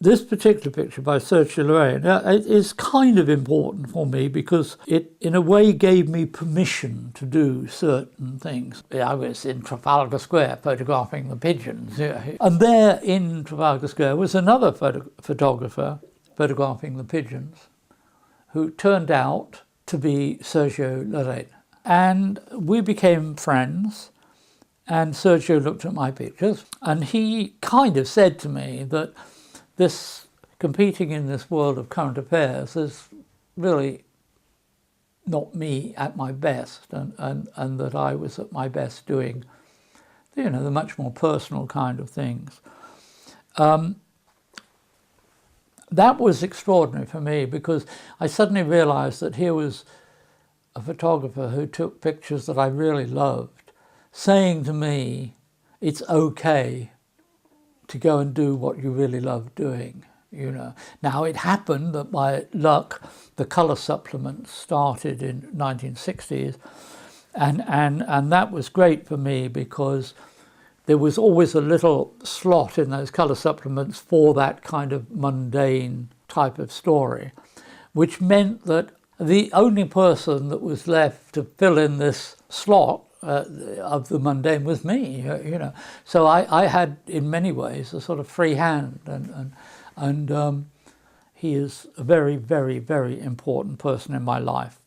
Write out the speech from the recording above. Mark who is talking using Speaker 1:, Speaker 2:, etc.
Speaker 1: This particular picture by Sergio Lorraine is kind of important for me because it, in a way, gave me permission to do certain things. I was in Trafalgar Square photographing the pigeons. And there in Trafalgar Square was another photographer photographing the pigeons who turned out to be Sergio Lorraine. And we became friends. And Sergio looked at my pictures and he kind of said to me that this competing in this world of current affairs is really not me at my best, and that I was at my best doing, the much more personal kind of things. That was extraordinary for me because I suddenly realized that here was a photographer who took pictures that I really loved, saying to me, it's okay to go and do what you really love doing, Now, it happened that by luck, the colour supplements started in 1960s, and that was great for me because there was always a little slot in those colour supplements for that kind of mundane type of story, which meant that the only person that was left to fill in this slot of the mundane was me, So I had, in many ways, a sort of free hand, and he is a very, very, very important person in my life.